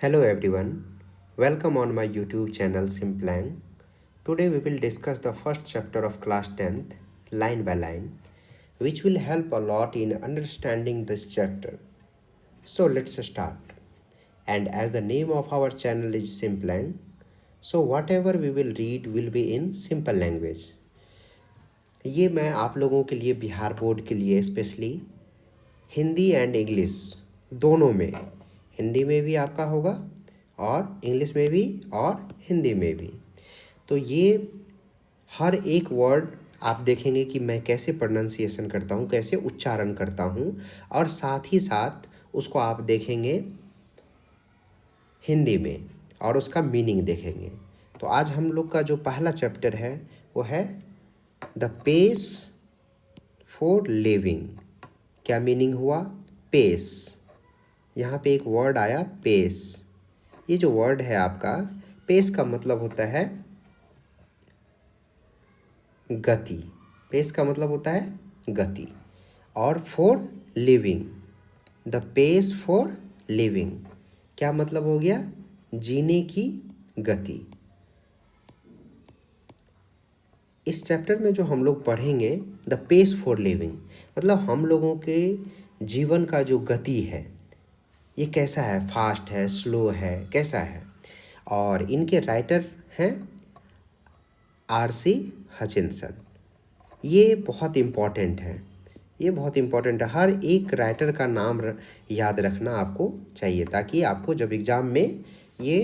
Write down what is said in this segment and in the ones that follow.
Hello everyone, welcome on my YouTube channel Simplang. Today we will discuss the first chapter of class 10th line by line, which will help a lot in understanding this chapter. So let's start. And as the name of our channel is Simplang, so whatever we will read will be in simple language. ये मैं आप लोगों के लिए Bihar board के लिए specially Hindi and English दोनों में, हिंदी में भी आपका होगा और इंग्लिश में भी और हिंदी में भी। तो ये हर एक वर्ड आप देखेंगे कि मैं कैसे प्रोनाउंसिएशन करता हूँ, कैसे उच्चारण करता हूँ, और साथ ही साथ उसको आप देखेंगे हिंदी में और उसका मीनिंग देखेंगे। तो आज हम लोग का जो पहला चैप्टर है वो है द पेस फॉर लिविंग। क्या मीनिंग हुआ? पेस। यहाँ पे एक वर्ड आया पेस। ये जो वर्ड है आपका पेस का मतलब होता है गति। पेस का मतलब होता है गति। और for living, the pace for living क्या मतलब हो गया? जीने की गति। इस चैप्टर में जो हम लोग पढ़ेंगे द पेस फॉर लिविंग मतलब हम लोगों के जीवन का जो गति है ये कैसा है, फास्ट है, स्लो है, कैसा है। और इनके राइटर हैं आर.सी. हचिंसन। ये बहुत इम्पॉर्टेंट है, ये बहुत इम्पॉर्टेंट है। हर एक राइटर का नाम याद रखना आपको चाहिए ताकि आपको जब एग्ज़ाम में ये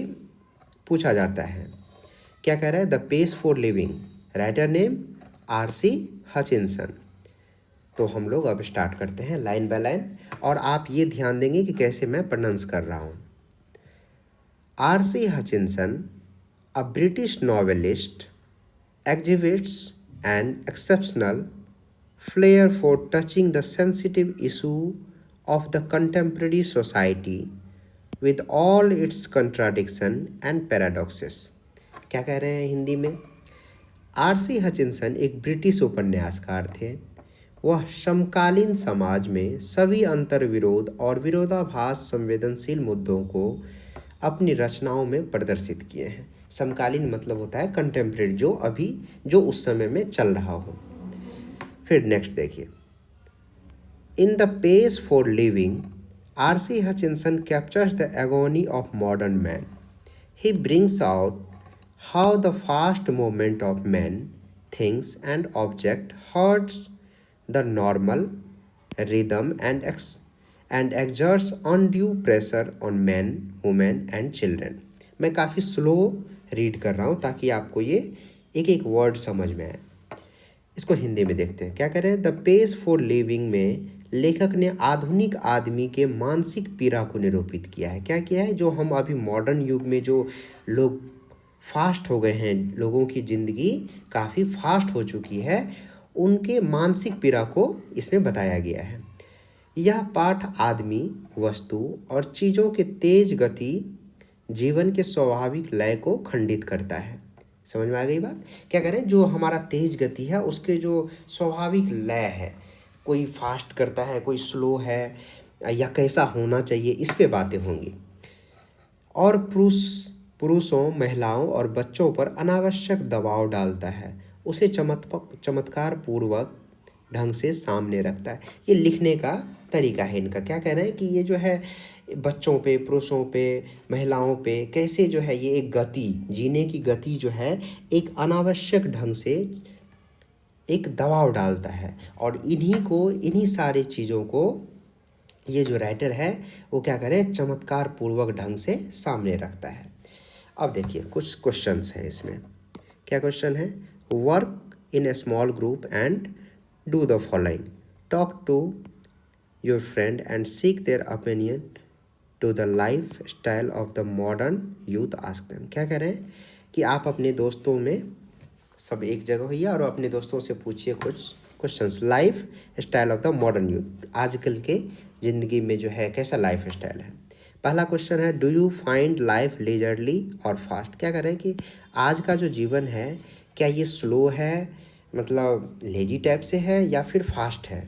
पूछा जाता है। क्या कह रहा है? The pace for living, writer name R C. Hutchinson. तो हम लोग अब स्टार्ट करते हैं लाइन बाय लाइन, और आप ये ध्यान देंगे कि कैसे मैं प्रोनाउंस कर रहा हूँ। RC. Hutchinson, a British novelist, exhibits an exceptional flair for touching the sensitive issue of the contemporary society with all its contradiction and paradoxes। क्या कह रहे हैं हिंदी में? आर.सी. हचिंसन एक ब्रिटिश उपन्यासकार थे। वह समकालीन समाज में सभी अंतर्विरोध और विरोधाभास संवेदनशील मुद्दों को अपनी रचनाओं में प्रदर्शित किए हैं। समकालीन मतलब होता है कंटेम्प्रेरी, जो अभी जो उस समय में चल रहा हो। फिर नेक्स्ट देखिए, in the pace for living R C. Hutchinson captures the agony of modern man. He brings out how the fast movement of man, things and object hurts the normal rhythm and exerts undue pressure on men, women and children। मैं काफ़ी slow read कर रहा हूँ ताकि आपको ये एक एक वर्ड समझ में आए। इसको हिंदी में देखते हैं। क्या कह रहे हैं? द पेस फॉर लिविंग में लेखक ने आधुनिक आदमी के मानसिक पीड़ा को निरूपित किया है। क्या किया है? जो हम अभी मॉडर्न युग में जो लोग फास्ट हो गए हैं, लोगों की ज़िंदगी काफ़ी फास्ट हो चुकी है, उनके मानसिक पीड़ा को इसमें बताया गया है। यह पाठ आदमी, वस्तु और चीज़ों के तेज गति जीवन के स्वाभाविक लय को खंडित करता है। समझ में आ गई बात? क्या करें? जो हमारा तेज गति है उसके जो स्वाभाविक लय है, कोई फास्ट करता है, कोई स्लो है, या कैसा होना चाहिए, इस पे बातें होंगी। और पुरुषों, महिलाओं और बच्चों पर अनावश्यक दबाव डालता है, उसे चमत्कार पूर्वक ढंग से सामने रखता है। ये लिखने का तरीका है इनका। क्या कह रहे हैं कि ये जो है बच्चों पे, पुरुषों पे, महिलाओं पे कैसे जो है ये एक गति, जीने की गति जो है एक अनावश्यक ढंग से एक दबाव डालता है, और इन्हीं सारी चीज़ों को ये जो राइटर है वो क्या करे? चमत्कार पूर्वक ढंग से सामने रखता है। अब देखिए कुछ क्वेश्चंस हैं इसमें। क्या क्वेश्चन है? Work in a small group and do the following. Talk to your friend and seek their opinion to the lifestyle of the modern youth, ask them. क्या कह रहे हैं कि आप अपने दोस्तों में सब एक जगह होइए और अपने दोस्तों से पूछिए कुछ questions. Life style of the modern youth, आजकल के ज़िंदगी में जो है कैसा लाइफ स्टाइल है। पहला क्वेश्चन है, do you find life leisurely और फास्ट। क्या कह रहे हैं कि आज का जो जीवन है क्या ये स्लो है, मतलब लेजी टाइप से है, या फिर फास्ट है।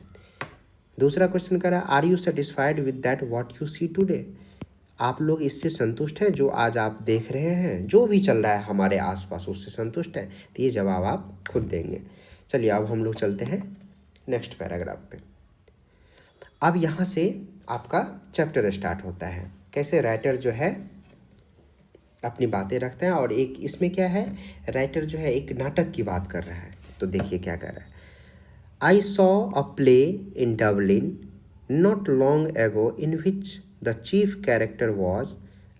दूसरा क्वेश्चन कर रहा है, are you satisfied with that what you see today. आप लोग इससे संतुष्ट हैं जो आज आप देख रहे हैं, जो भी चल रहा है हमारे आसपास उससे संतुष्ट हैं? तो ये जवाब आप खुद देंगे। चलिए अब हम लोग चलते हैं नेक्स्ट पैराग्राफ पे। अब यहाँ से आपका चैप्टर स्टार्ट होता है, कैसे राइटर जो है अपनी बातें रखते हैं। और एक इसमें क्या है, राइटर जो है एक नाटक की बात कर रहा है। तो देखिए क्या कह रहा है। I saw a play in Dublin not long ago in which the chief character was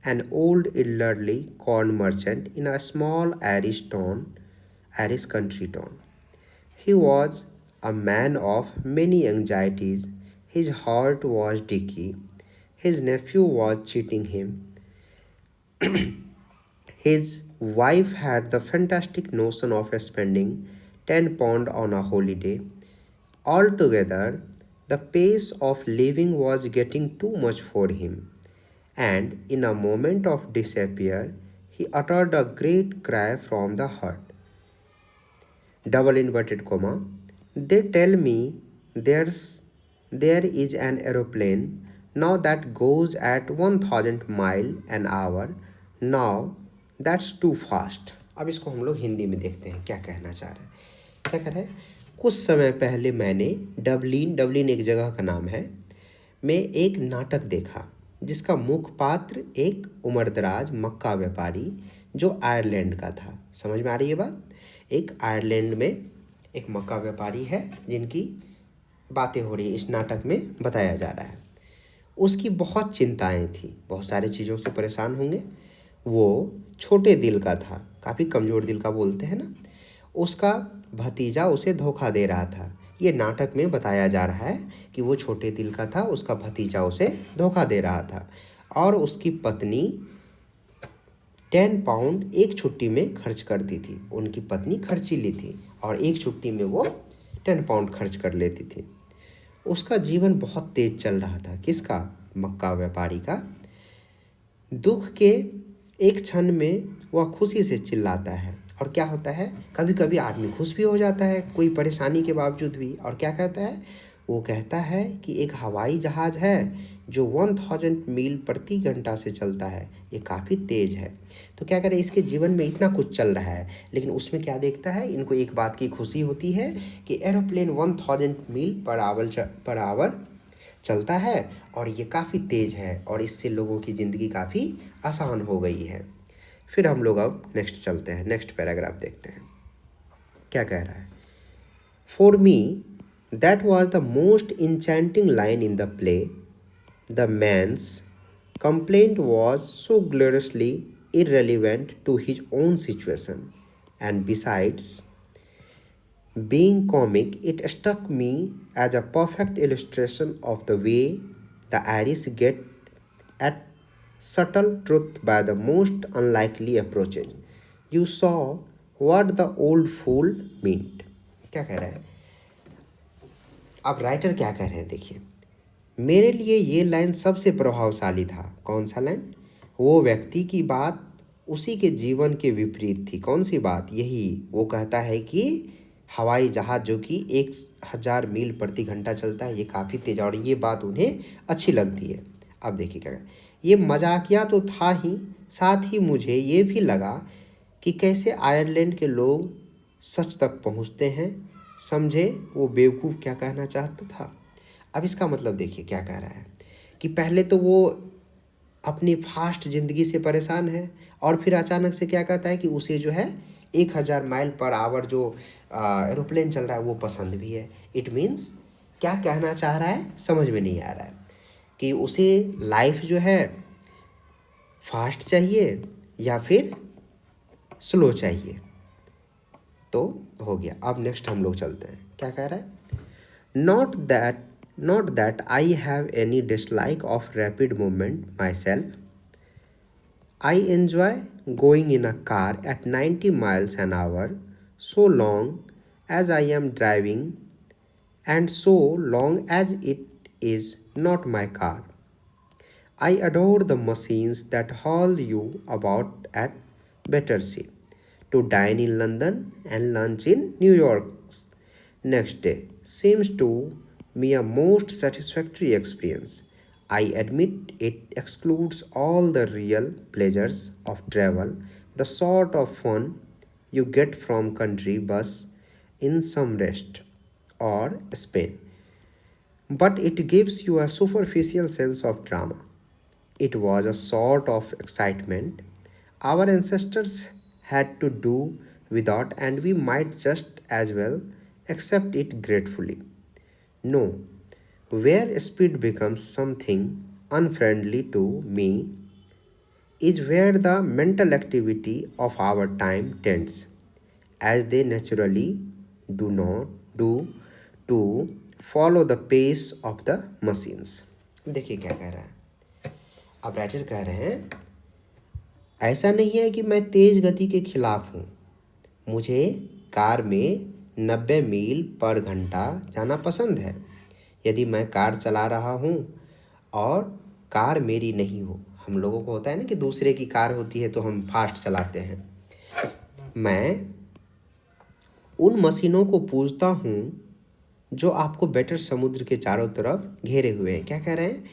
an old elderly corn merchant in a small Irish country town. He was a man of many anxieties. His heart was dicky. His nephew was cheating him. His wife had the fantastic notion of spending £10 on a holiday. Altogether, the pace of living was getting too much for him, and in a moment of despair, he uttered a great cry from the heart. Double inverted comma. They tell me there is an aeroplane now that goes at 1000 mile an hour. Now that's too fast. अब इसको हम लोग हिंदी में देखते हैं क्या कहना चाह रहे हैं। क्या कह रहे हैं, कुछ समय पहले मैंने डबलिन एक जगह का नाम है, में एक नाटक देखा जिसका मुख्य पात्र एक उम्रदराज मक्का व्यापारी जो आयरलैंड का था। समझ में आ रही है बात? एक आयरलैंड में एक मक्का व्यापारी है जिनकी बातें हो रही है, इस नाटक में बताया जा रहा है। उसकी बहुत चिंताएं थी, बहुत सारी चीज़ों से परेशान होंगे। वो छोटे दिल का था, काफ़ी कमज़ोर दिल का बोलते हैं ना। उसका भतीजा उसे धोखा दे रहा था। ये नाटक में बताया जा रहा है कि वो छोटे दिल का था, उसका भतीजा उसे धोखा दे रहा था और उसकी पत्नी 10 पाउंड एक छुट्टी में खर्च करती थी। उनकी पत्नी खर्चीली थी और एक छुट्टी में वो 10 पाउंड खर्च कर लेती थी। उसका जीवन बहुत तेज चल रहा था। किसका? मक्का व्यापारी का। दुख के एक क्षण में वह खुशी से चिल्लाता है। और क्या होता है, कभी कभी आदमी खुश भी हो जाता है कोई परेशानी के बावजूद भी। और क्या कहता है, वो कहता है कि एक हवाई जहाज़ है जो 1000 मील प्रति घंटा से चलता है, ये काफ़ी तेज़ है। तो क्या करें, इसके जीवन में इतना कुछ चल रहा है लेकिन उसमें क्या देखता है, इनको एक बात की खुशी होती है कि एरोप्लेन 1000 मील पर आवर चलता है और ये काफ़ी तेज़ है और इससे लोगों की ज़िंदगी काफ़ी आसान हो गई है। फिर हम लोग अब नेक्स्ट चलते हैं, नेक्स्ट पैराग्राफ देखते हैं क्या कह रहा है। For me that was the most enchanting line in the play. The man's complaint was so gloriously irrelevant to his own situation, and besides being comic, it struck me as a perfect illustration of the way the Irish get at subtle truth by the most unlikely approaches. You saw what the old fool meant. क्या कह रहा है अब writer, क्या कह रहे हैं देखिए। मेरे लिए ये लाइन सबसे प्रभावशाली था। कौन सा लाइन? वो व्यक्ति की बात उसी के जीवन के विपरीत थी। कौन सी बात? यही, वो कहता है कि हवाई जहाज़ जो कि 1000 मील प्रति घंटा चलता है, ये काफ़ी तेज, और ये बात उन्हें अच्छी लगती है। अब देखिए क्या, ये मजाकिया तो था ही, साथ ही मुझे ये भी लगा कि कैसे आयरलैंड के लोग सच तक पहुंचते हैं। समझे वो बेवकूफ़ क्या कहना चाहता था। अब इसका मतलब देखिए क्या कह रहा है कि पहले तो वो अपनी फास्ट ज़िंदगी से परेशान है और फिर अचानक से क्या कहता है कि उसे जो है 1000 माइल पर आवर जो एरोप्लेन चल रहा है वो पसंद भी है। इट मीन्स क्या कहना चाह रहा है समझ में नहीं आ रहा है कि उसे लाइफ जो है फास्ट चाहिए या फिर स्लो चाहिए। तो हो गया। अब नेक्स्ट हम लोग चलते हैं, क्या कह रहा है। Not that I have any dislike of rapid movement myself. I enjoy going in a car at 90 miles an hour so long as I am driving and so long as it is not my car. I adore the machines that haul you about at Battersea to dine in London and lunch in New York next day. Seems to me a most satisfactory experience. I admit it excludes all the real pleasures of travel, the sort of fun you get from country bus in some rest or Spain. But it gives you a superficial sense of drama. It was a sort of excitement our ancestors had to do without, and we might just as well accept it gratefully. No, where speed becomes something unfriendly to me is where the mental activity of our time tends, as they naturally do not do, to follow the pace of the machines. देखिए क्या कह रहा है। अब writer कह रहे हैं ऐसा नहीं है कि मैं तेज गति के खिलाफ हूँ। मुझे कार में 90 मील पर घंटा जाना पसंद है। यदि मैं कार चला रहा हूँ और कार मेरी नहीं हो, हम लोगों को होता है ना कि दूसरे की कार होती है तो हम फास्ट चलाते हैं। मैं उन मशीनों को पूजता हूँ जो आपको बेटर समुद्र के चारों तरफ घेरे हुए हैं। क्या कह रहे हैं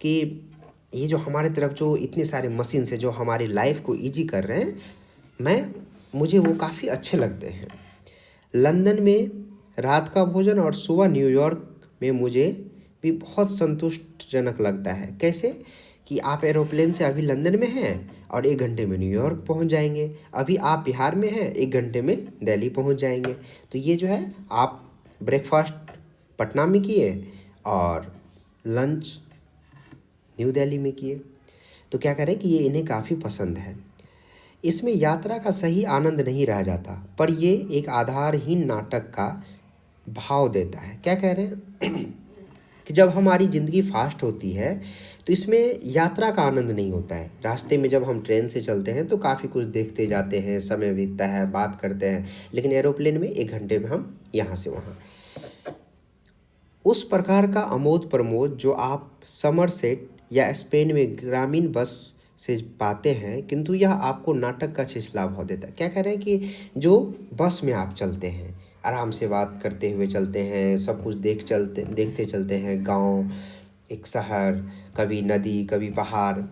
कि ये जो हमारे तरफ जो इतने सारे मशीन से जो हमारी लाइफ को इजी कर रहे हैं, मुझे वो काफ़ी अच्छे लगते हैं। लंदन में रात का भोजन और सुबह न्यूयॉर्क में मुझे भी बहुत संतुष्टजनक लगता है। कैसे कि आप एरोप्लेन से अभी लंदन में हैं और 1 घंटे में न्यूयॉर्क पहुंच जाएंगे। अभी आप बिहार में हैं, 1 घंटे में दिल्ली पहुंच जाएंगे। तो ये जो है आप ब्रेकफास्ट पटना में किए और लंच न्यू दिल्ली में किए। तो क्या करें कि ये इन्हें काफ़ी पसंद है। इसमें यात्रा का सही आनंद नहीं रह जाता, पर ये एक आधारहीन नाटक का भाव देता है। क्या कह रहे हैं कि जब हमारी ज़िंदगी फास्ट होती है तो इसमें यात्रा का आनंद नहीं होता है। रास्ते में जब हम ट्रेन से चलते हैं तो काफ़ी कुछ देखते जाते हैं, समय बीतता है, बात करते हैं, लेकिन एरोप्लेन में 1 घंटे में हम यहाँ से वहाँ। उस प्रकार का आमोद प्रमोद जो आप समरसेट या स्पेन में ग्रामीण बस से पाते हैं, किंतु यह आपको नाटक का छिछला भाव देता है। क्या कह रहे हैं कि जो बस में आप चलते हैं, आराम से बात करते हुए चलते हैं, सब कुछ देखते चलते हैं, गांव, एक शहर, कभी नदी, कभी पहाड़,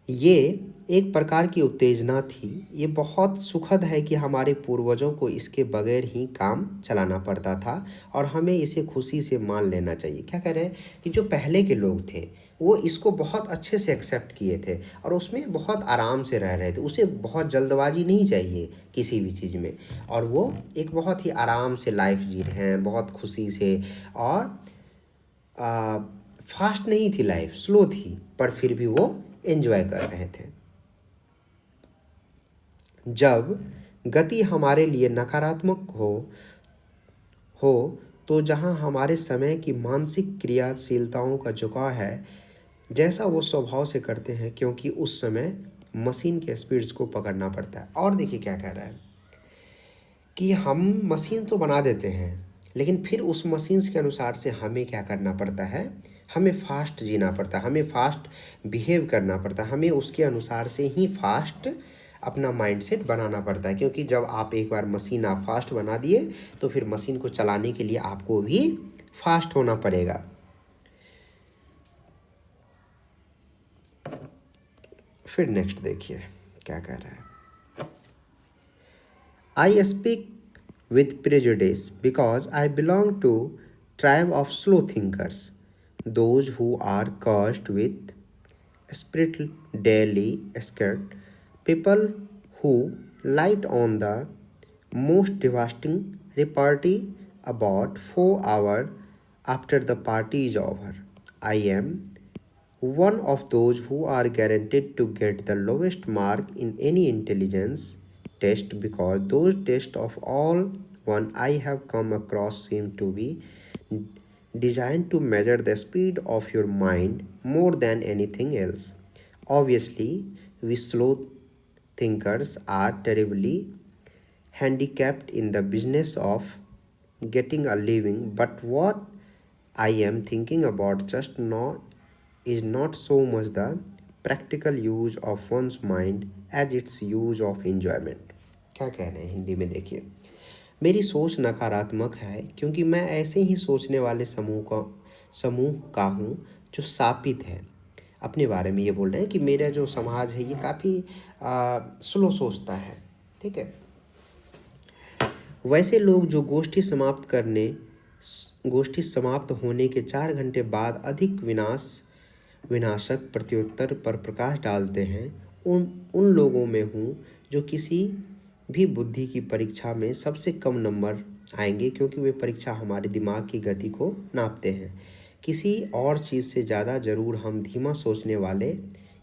ये एक प्रकार की उत्तेजना थी। ये बहुत सुखद है कि हमारे पूर्वजों को इसके बगैर ही काम चलाना पड़ता था और हमें इसे खुशी से मान लेना चाहिए। क्या कह रहे हैं कि जो पहले के लोग थे वो इसको बहुत अच्छे से एक्सेप्ट किए थे और उसमें बहुत आराम से रह रहे थे। उसे बहुत जल्दबाजी नहीं चाहिए किसी भी चीज़ में, और वो एक बहुत ही आराम से लाइफ जी रहे हैं, बहुत खुशी से। और फास्ट नहीं थी लाइफ, स्लो थी, पर फिर भी वो एंजॉय कर रहे थे। जब गति हमारे लिए नकारात्मक हो तो जहां हमारे समय की मानसिक क्रियाशीलताओं का झुकाव है, जैसा वो स्वभाव से करते हैं, क्योंकि उस समय मशीन के स्पीड्स को पकड़ना पड़ता है। और देखिए क्या कह रहा है कि हम मशीन तो बना देते हैं, लेकिन फिर उस मशीन्स के अनुसार से हमें क्या करना पड़ता है, हमें फास्ट जीना पड़ता है, हमें फास्ट बिहेव करना पड़ता है, हमें उसके अनुसार से ही फास्ट अपना माइंडसेट बनाना पड़ता है। क्योंकि जब आप एक बार मशीन आप फास्ट बना दिए तो फिर मशीन को चलाने के लिए आपको भी फास्ट होना पड़ेगा। फिर नेक्स्ट देखिए क्या कह रहा है। I speak with prejudice because I belong to tribe of slow thinkers, those who are cursed with spirit daily scared, people who light on the most devastating repartee about 4 hours after the party is over. I am one of those who are guaranteed to get the lowest mark in any intelligence test, because those tests of all one I have come across seem to be designed to measure the speed of your mind more than anything else. Obviously, we slow thinkers are terribly handicapped in the business of getting a living, but what I am thinking about just now is not so much the practical use of one's mind as its use of enjoyment। क्या कह रहे हैं हिंदी में देखिए। मेरी सोच नकारात्मक है क्योंकि मैं ऐसे ही सोचने वाले समूह का हूँ जो शापित है, अपने बारे में ये बोल रहे हैं कि मेरा जो समाज है ये काफ़ी स्लो सोचता है। ठीक है, वैसे लोग जो गोष्ठी समाप्त होने के 4 घंटे बाद अधिक विनाशक प्रत्युत्तर पर प्रकाश डालते हैं, उन उन लोगों में हूँ जो किसी भी बुद्धि की परीक्षा में सबसे कम नंबर आएंगे, क्योंकि वे परीक्षा हमारे दिमाग की गति को नापते हैं। किसी और चीज़ से ज़्यादा जरूर हम धीमा सोचने वाले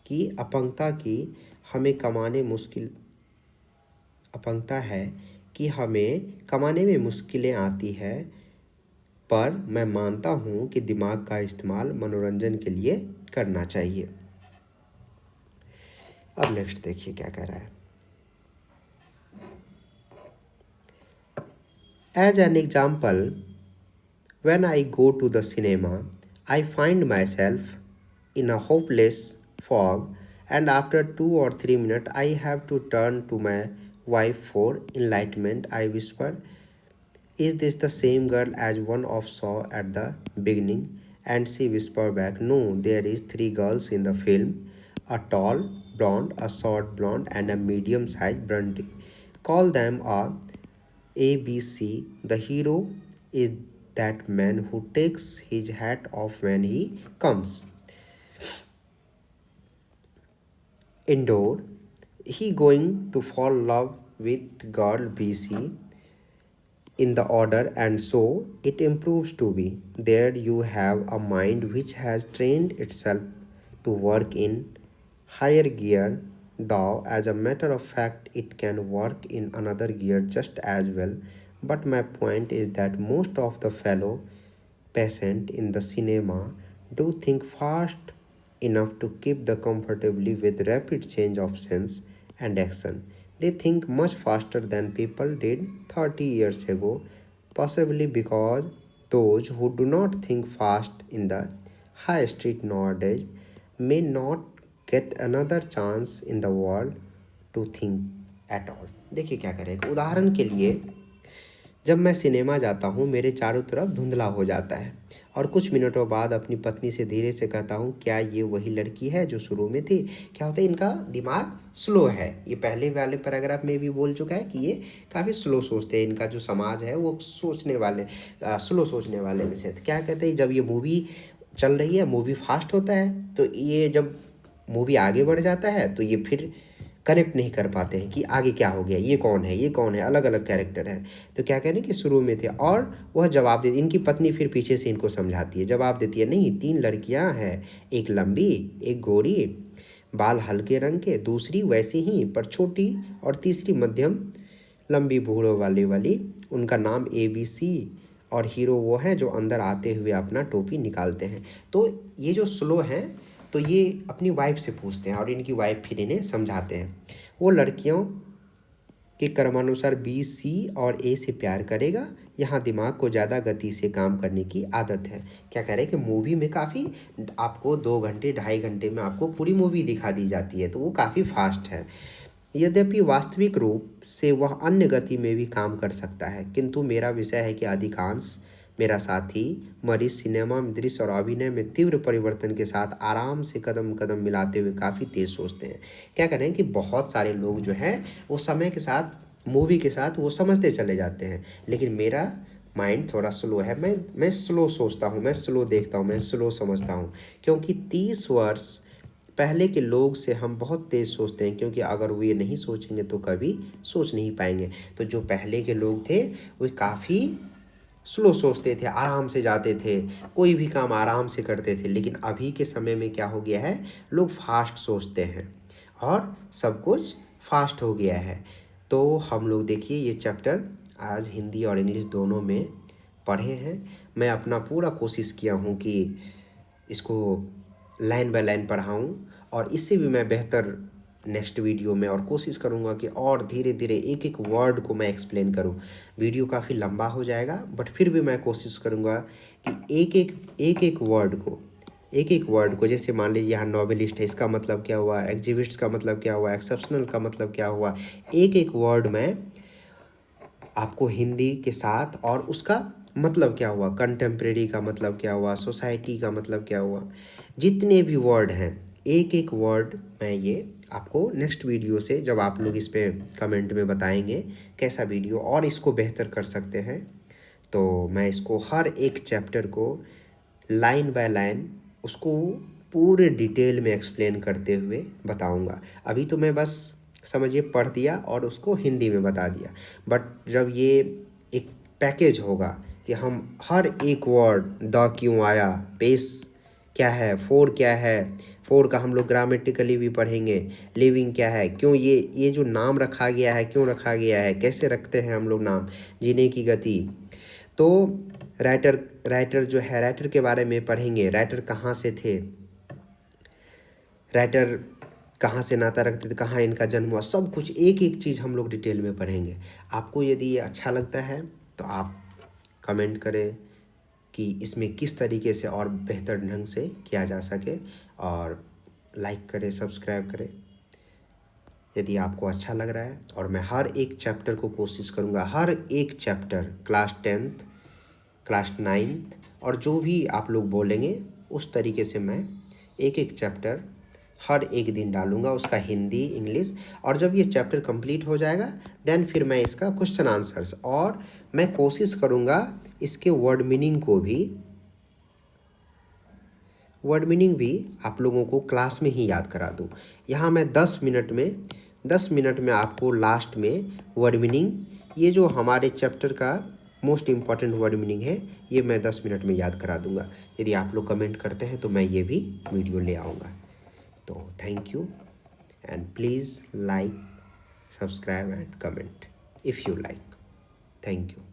की अपंगता है कि हमें कमाने में मुश्किलें आती है, पर मैं मानता हूँ कि दिमाग का इस्तेमाल मनोरंजन के लिए करना चाहिए। अब नेक्स्ट देखिए क्या कह रहा है। As an example, when I go to the cinema, I find myself in a hopeless fog, and after 2 or 3 minutes, I have to turn to my wife for enlightenment. I whisper, "Is this the same girl as one of saw at the beginning?" And she whispered back, "No, there is 3 girls in the film: a tall blonde, a short blonde, and a medium-sized brunette. Call them ABC. The hero is that man who takes his hat off when he comes indoor. He going to fall in love with girl BC in the order, and so it improves to be. There you have a mind which has trained itself to work in higher gear, though as a matter of fact it can work in another gear just as well. But my point is that most of the fellow patients in the cinema do think fast enough to keep the comfortably with rapid change of sense and action. They think much faster than people did 30 years ago, possibly because those who do not think fast in the high street nowadays may not get another chance in the world to think at all. देखिए क्या करेगा। उदाहरण के लिए, जब मैं cinema जाता हूँ मेरे चारों तरफ धुंधला हो जाता है और कुछ मिनटों बाद अपनी पत्नी से धीरे से कहता हूँ, क्या ये वही लड़की है जो शुरू में थी? क्या होता है, इनका दिमाग स्लो है। ये पहले वाले पैराग्राफ में भी बोल चुका है कि ये काफ़ी स्लो सोचते हैं। इनका जो समाज है वो स्लो सोचने वाले में से। तो क्या कहते हैं, जब ये मूवी चल रही है, मूवी फास्ट होता है, तो ये जब मूवी आगे बढ़ जाता है तो ये फिर कनेक्ट नहीं कर पाते हैं कि आगे क्या हो गया, ये कौन है, ये कौन है, अलग अलग कैरेक्टर है। तो क्या कह रहे हैं कि शुरू में थे, और वह जवाब देती, इनकी पत्नी फिर पीछे से इनको समझाती है, जवाब देती है, नहीं 3 लड़कियां हैं, एक लंबी, एक गोरी, बाल हल्के रंग के, दूसरी वैसी ही पर छोटी, और तीसरी मध्यम लंबी भूड़ों वाली, उनका नाम ABC, और हीरो वो है जो अंदर आते हुए अपना टोपी निकालते हैं। तो ये जो स्लो हैं, तो ये अपनी वाइफ से पूछते हैं और इनकी वाइफ फिर इन्हें समझाते हैं। वो लड़कियों के क्रमानुसार B, C और A से प्यार करेगा। यहाँ दिमाग को ज़्यादा गति से काम करने की आदत है। क्या कह रहे हैं कि मूवी में काफ़ी आपको 2 घंटे 2.5 घंटे में आपको पूरी मूवी दिखा दी जाती है, तो वो काफ़ी फास्ट है। यद्यपि वास्तविक रूप से वह अन्य गति में भी काम कर सकता है, किंतु मेरा विषय है कि अधिकांश मेरा साथी मरीज सिनेमा में दृश्य और अभिनय में तीव्र परिवर्तन के साथ आराम से कदम कदम मिलाते हुए काफ़ी तेज सोचते हैं। क्या करें कि बहुत सारे लोग जो हैं वो समय के साथ, मूवी के साथ वो समझते चले जाते हैं, लेकिन मेरा माइंड थोड़ा स्लो है। मैं स्लो सोचता हूँ, मैं स्लो देखता हूँ, मैं स्लो समझता हूँ, क्योंकि 30 वर्ष पहले के लोग से हम बहुत तेज़ सोचते हैं, क्योंकि अगर वो ये नहीं सोचेंगे तो कभी सोच नहीं पाएंगे। तो जो पहले के लोग थे वो काफ़ी स्लो सोचते थे, आराम से जाते थे, कोई भी काम आराम से करते थे। लेकिन अभी के समय में क्या हो गया है, लोग फास्ट सोचते हैं और सब कुछ फास्ट हो गया है। तो हम लोग देखिए ये चैप्टर आज हिंदी और इंग्लिश दोनों में पढ़े हैं। मैं अपना पूरा कोशिश किया हूँ कि इसको लाइन बाय लाइन पढ़ाऊँ, और इससे भी मैं बेहतर नेक्स्ट वीडियो में और कोशिश करूँगा कि और धीरे धीरे एक एक वर्ड को मैं एक्सप्लेन करूँ। वीडियो काफ़ी लंबा हो जाएगा, बट फिर भी मैं कोशिश करूँगा कि एक एक वर्ड को जैसे मान लीजिए यहाँ नॉवेलिस्ट है, इसका मतलब क्या हुआ, एक्जिबिट्स का मतलब क्या हुआ, एक्सेप्शनल का मतलब क्या हुआ, एक एक वर्ड मैं आपको हिंदी के साथ और उसका मतलब क्या हुआ, कंटेम्प्रेरी का मतलब क्या हुआ, सोसाइटी का मतलब क्या हुआ, जितने भी वर्ड हैं एक एक वर्ड मैं ये आपको नेक्स्ट वीडियो से, जब आप लोग इस पे कमेंट में बताएंगे कैसा वीडियो और इसको बेहतर कर सकते हैं, तो मैं इसको हर एक चैप्टर को लाइन बाय लाइन उसको पूरे डिटेल में एक्सप्लेन करते हुए बताऊंगा। अभी तो मैं बस समझिए पढ़ दिया और उसको हिंदी में बता दिया, बट जब ये एक पैकेज होगा कि हम हर एक वर्ड, द क्यों आया, पेस क्या है, फोर क्या है, फोर का हम लोग ग्रामेटिकली भी पढ़ेंगे, लिविंग क्या है, क्यों ये जो नाम रखा गया है क्यों रखा गया है, कैसे रखते हैं हम लोग नाम, जीने की गति। तो राइटर राइटर जो है, राइटर के बारे में पढ़ेंगे, राइटर कहाँ से थे, राइटर कहाँ से नाता रखते थे, कहाँ इनका जन्म हुआ, सब कुछ एक एक चीज़ हम लोग डिटेल में पढ़ेंगे। आपको यदि ये अच्छा लगता है तो आप कमेंट करें कि इसमें किस तरीके से और बेहतर ढंग से किया जा सके, और लाइक करें, सब्सक्राइब करें यदि आपको अच्छा लग रहा है। और मैं हर एक चैप्टर को कोशिश करूँगा, हर एक chapter class 10th, class 9th और जो भी आप लोग बोलेंगे उस तरीके से मैं एक एक चैप्टर हर एक दिन डालूंगा, उसका हिंदी, इंग्लिश। और जब ये चैप्टर कंप्लीट हो जाएगा देन फिर मैं इसका क्वेश्चन आंसर्स, और मैं कोशिश करूँगा इसके वर्ड मीनिंग भी आप लोगों को क्लास में ही याद करा दूँ। यहाँ मैं 10 मिनट में आपको लास्ट में वर्ड मीनिंग, ये जो हमारे चैप्टर का मोस्ट इम्पॉर्टेंट वर्ड मीनिंग है, ये मैं 10 मिनट में याद करा दूँगा। यदि आप लोग कमेंट करते हैं तो मैं ये भी वीडियो ले आऊँगा। तो thank you and please like, subscribe and comment if you like. Thank you.